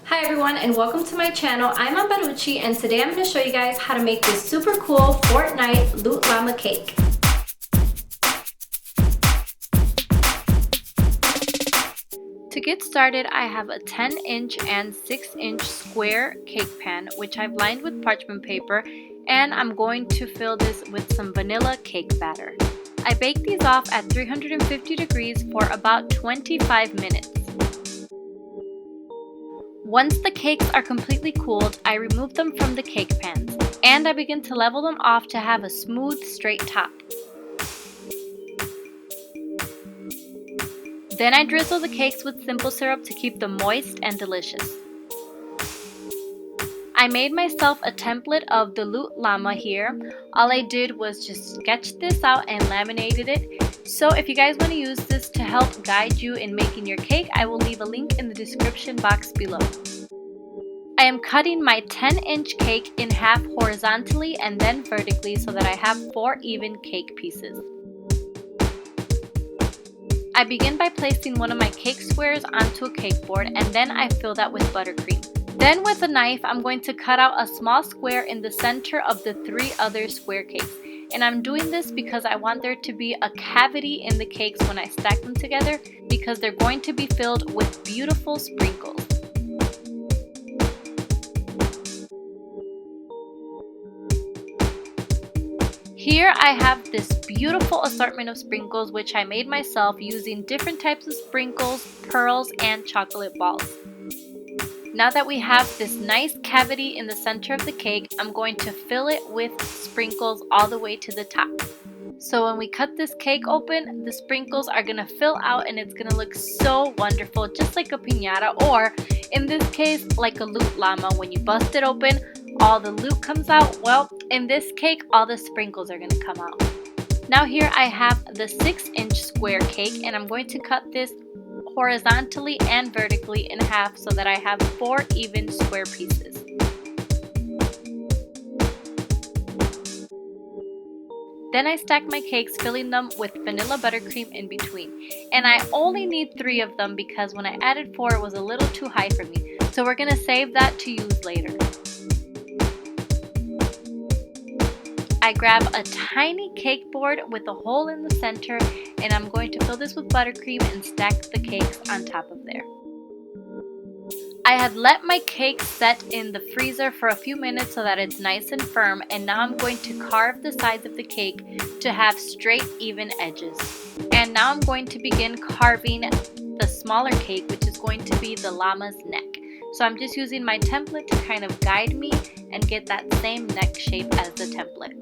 Hi everyone and welcome to my channel. I'm Ambaruchi and today I'm going to show you guys how to make this super cool Fortnite loot llama cake. To get started, I have a 10-inch and 6-inch square cake pan which I've lined with parchment paper, and I'm going to fill this with some vanilla cake batter. I bake these off at 350 degrees for about 25 minutes. Once the cakes are completely cooled, I remove them from the cake pans, and I begin to level them off to have a smooth, straight top. Then I drizzle the cakes with simple syrup to keep them moist and delicious. I made myself a template of the loot llama here. All I did was just sketch this out and laminated it. So if you guys want to use this to help guide you in making your cake, I will leave a link in the description box below. I am cutting my 10-inch cake in half horizontally and then vertically so that I have 4 even cake pieces. I begin by placing one of my cake squares onto a cake board, and then I fill that with buttercream. Then with a knife, I'm going to cut out a small square in the center of the 3 other square cakes. And I'm doing this because I want there to be a cavity in the cakes when I stack them together, because they're going to be filled with beautiful sprinkles. Here I have this beautiful assortment of sprinkles which I made myself using different types of sprinkles, pearls, and chocolate balls. Now that we have this nice cavity in the center of the cake, I'm going to fill it with sprinkles all the way to the top. So when we cut this cake open, the sprinkles are going to fill out and it's going to look so wonderful, just like a piñata, or in this case, like a loot llama. When you bust it open, all the loot comes out. Well, in this cake, all the sprinkles are going to come out. Now here I have the 6-inch square cake, and I'm going to cut this horizontally and vertically in half so that I have 4 even square pieces. Then I stack my cakes, filling them with vanilla buttercream in between. And I only need 3 of them because when I added 4 it was a little too high for me. So we're going to save that to use later. I grab a tiny cake board with a hole in the center, and I'm going to fill this with buttercream and stack the cakes on top of there. I had let my cake set in the freezer for a few minutes so that it's nice and firm, and now I'm going to carve the sides of the cake to have straight, even edges. And now I'm going to begin carving the smaller cake, which is going to be the llama's neck. So I'm just using my template to kind of guide me and get that same neck shape as the template.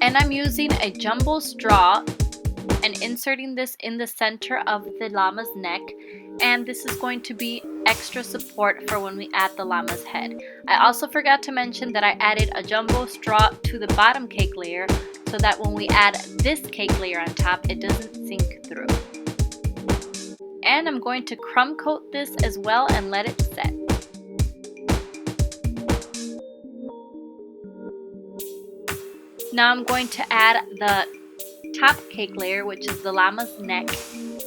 And I'm using a jumbo straw and inserting this in the center of the llama's neck, and this is going to be extra support for when we add the llama's head. I also forgot to mention that I added a jumbo straw to the bottom cake layer so that when we add this cake layer on top, it doesn't sink through. And I'm going to crumb coat this as well and let it set. Now I'm going to add the top cake layer, which is the llama's neck,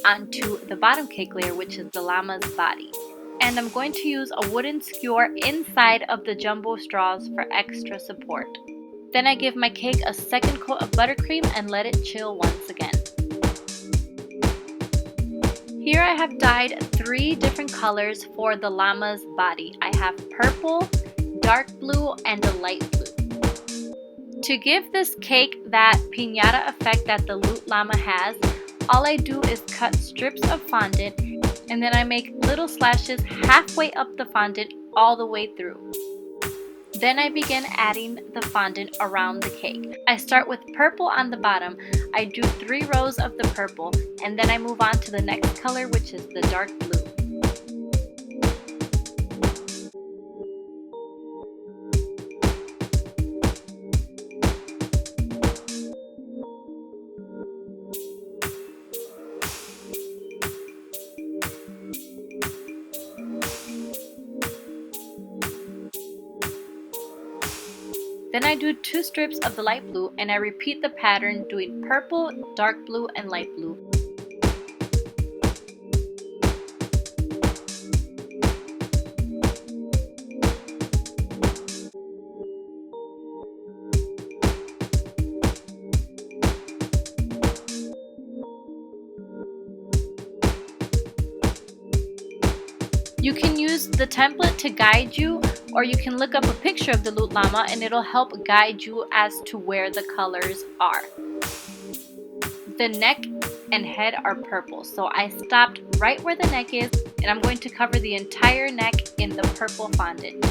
onto the bottom cake layer, which is the llama's body. And I'm going to use a wooden skewer inside of the jumbo straws for extra support. Then I give my cake a second coat of buttercream and let it chill once again. Here I have dyed 3 different colors for the llama's body. I have purple, dark blue, and a light blue. To give this cake that piñata effect that the loot llama has, all I do is cut strips of fondant, and then I make little slashes halfway up the fondant all the way through. Then I begin adding the fondant around the cake. I start with purple on the bottom. I do 3 rows of the purple, and then I move on to the next color, which is the dark blue. Then I do 2 strips of the light blue, and I repeat the pattern doing purple, dark blue, and light blue. You can use the template to guide you, or you can look up a picture of the loot llama and it'll help guide you as to where the colors are. The neck and head are purple, so I stopped right where the neck is and I'm going to cover the entire neck in the purple fondant.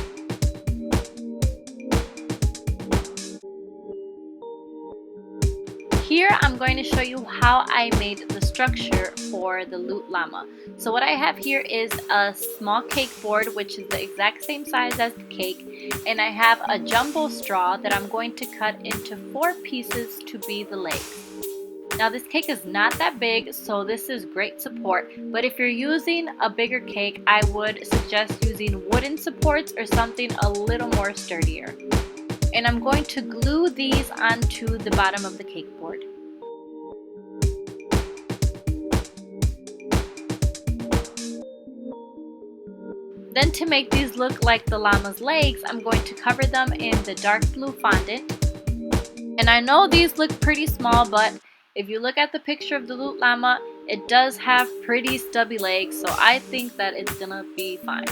Here I'm going to show you how I made the structure for the loot llama. So what I have here is a small cake board, which is the exact same size as the cake, and I have a jumbo straw that I'm going to cut into 4 pieces to be the legs. Now this cake is not that big, so this is great support, but if you're using a bigger cake, I would suggest using wooden supports or something a little more sturdier. And I'm going to glue these onto the bottom of the cake board. Then to make these look like the llama's legs, I'm going to cover them in the dark blue fondant. And I know these look pretty small, but if you look at the picture of the loot llama, it does have pretty stubby legs, so I think that it's gonna be fine.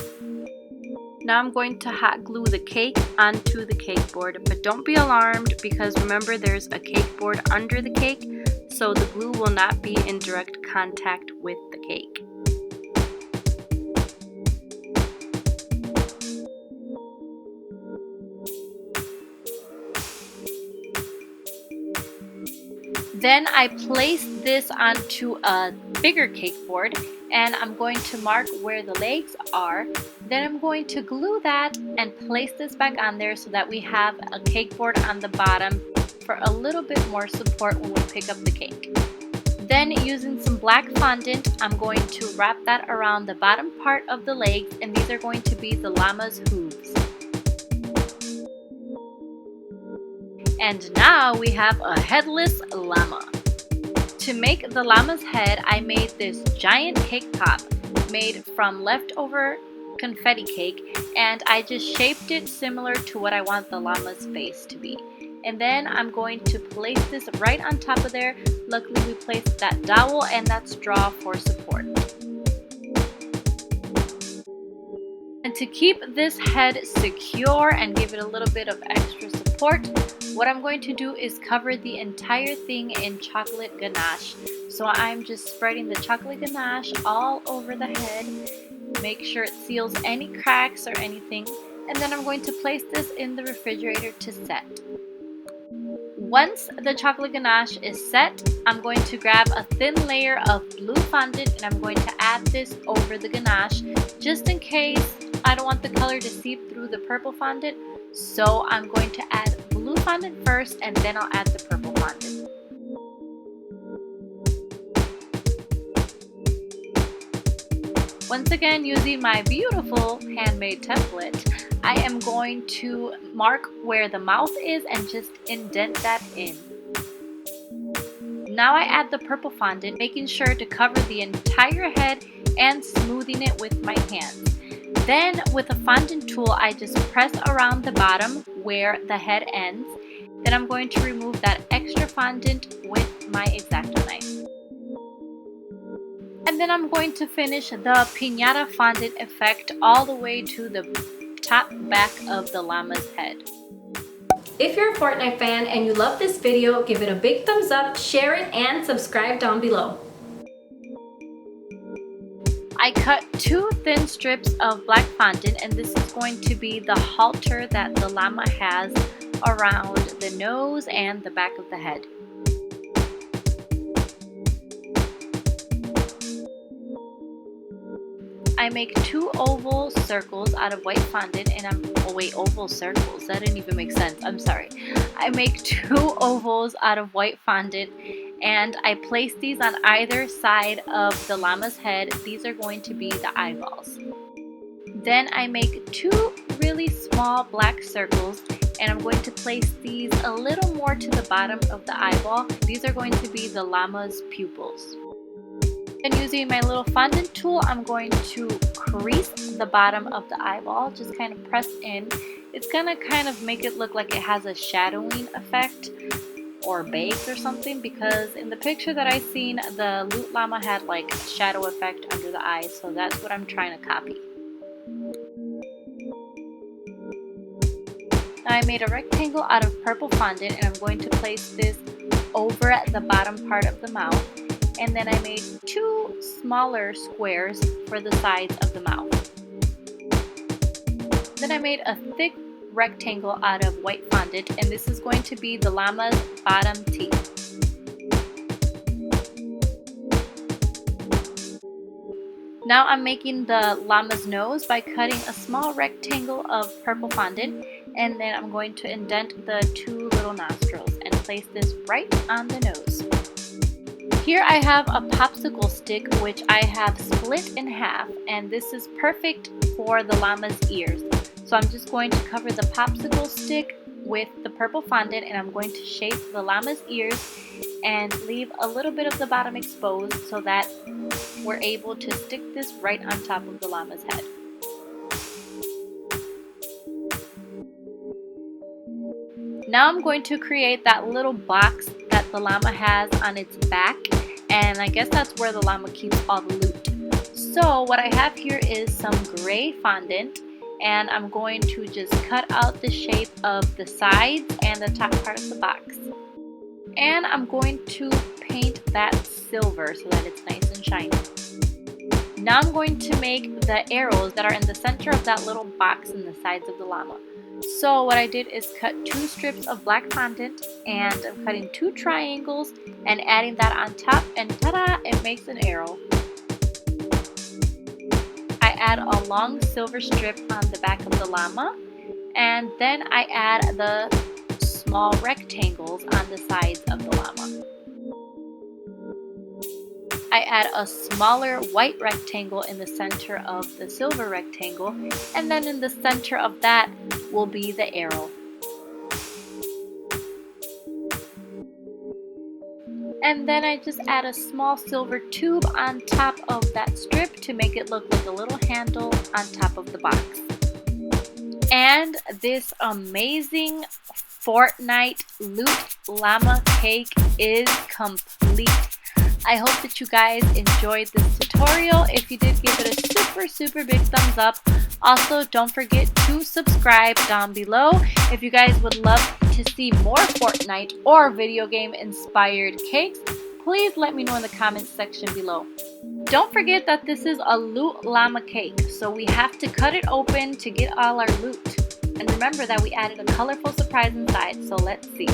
Now I'm going to hot glue the cake onto the cake board, but don't be alarmed because remember there's a cake board under the cake, so the glue will not be in direct contact with the cake. Then I place this onto a bigger cake board and I'm going to mark where the legs are. Then I'm going to glue that and place this back on there so that we have a cake board on the bottom for a little bit more support when we pick up the cake. Then using some black fondant, I'm going to wrap that around the bottom part of the legs, and these are going to be the llama's hooves. And now we have a headless llama. To make the llama's head, I made this giant cake pop made from leftover confetti cake, and I just shaped it similar to what I want the llama's face to be. And then I'm going to place this right on top of there. Luckily we placed that dowel and that straw for support. And to keep this head secure and give it a little bit of extra support, what I'm going to do is cover the entire thing in chocolate ganache. So I'm just spreading the chocolate ganache all over the head. Make sure it seals any cracks or anything. And then I'm going to place this in the refrigerator to set. Once the chocolate ganache is set, I'm going to grab a thin layer of blue fondant and I'm going to add this over the ganache just in case I don't want the color to seep through the purple fondant. So I'm going to add blue fondant first and then I'll add the purple fondant. Once again, using my beautiful handmade template, I am going to mark where the mouth is and just indent that in. Now I add the purple fondant, making sure to cover the entire head and smoothing it with my hands. Then with a fondant tool, I just press around the bottom where the head ends. Then I'm going to remove that extra fondant with my X-Acto knife. And then I'm going to finish the piñata fondant effect all the way to the top back of the llama's head. If you're a Fortnite fan and you love this video, give it a big thumbs up, share it, and subscribe down below. I cut 2 thin strips of black fondant, and this is going to be the halter that the llama has around the nose and the back of the head. I make 2 oval circles out of white fondant, and oval circles, that didn't even make sense, I'm sorry. I make 2 ovals out of white fondant, and I place these on either side of the llama's head. These are going to be the eyeballs. Then I make 2 really small black circles, and I'm going to place these a little more to the bottom of the eyeball. These are going to be the llama's pupils. And using my little fondant tool, I'm going to crease the bottom of the eyeball, just kind of press in. It's gonna kind of make it look like it has a shadowing effect or baked or something, because in the picture that I seen, the loot llama had like a shadow effect under the eyes, so that's what I'm trying to copy. Now I made a rectangle out of purple fondant, and I'm going to place this over at the bottom part of the mouth. And then I made 2 smaller squares for the sides of the mouth. Then I made a thick rectangle out of white fondant, and this is going to be the llama's bottom teeth. Now I'm making the llama's nose by cutting a small rectangle of purple fondant, and then I'm going to indent the 2 little nostrils and place this right on the nose. Here I have a popsicle stick which I have split in half, and this is perfect for the llama's ears. So I'm just going to cover the popsicle stick with the purple fondant, and I'm going to shape the llama's ears and leave a little bit of the bottom exposed so that we're able to stick this right on top of the llama's head. Now I'm going to create that little box that the llama has on its back, and I guess that's where the llama keeps all the loot. So what I have here is some gray fondant, and I'm going to just cut out the shape of the sides and the top part of the box. And I'm going to paint that silver so that it's nice and shiny. Now I'm going to make the arrows that are in the center of that little box in the sides of the llama. So what I did is cut 2 strips of black fondant, and I'm cutting 2 triangles and adding that on top, and ta-da! It makes an arrow. I add a long silver strip on the back of the llama, and then I add the small rectangles on the sides of the llama. I add a smaller white rectangle in the center of the silver rectangle, and then in the center of that will be the arrow. And then I just add a small silver tube on top of that strip to make it look like a little handle on top of the box. And this amazing Fortnite loot llama cake is complete. I hope that you guys enjoyed this tutorial. If you did, give it a super big thumbs up. Also, don't forget to subscribe down below. If you guys would love to see more Fortnite or video game inspired cakes, please let me know in the comments section below. Don't forget that this is a loot llama cake, so we have to cut it open to get all our loot. And remember that we added a colorful surprise inside, so let's see.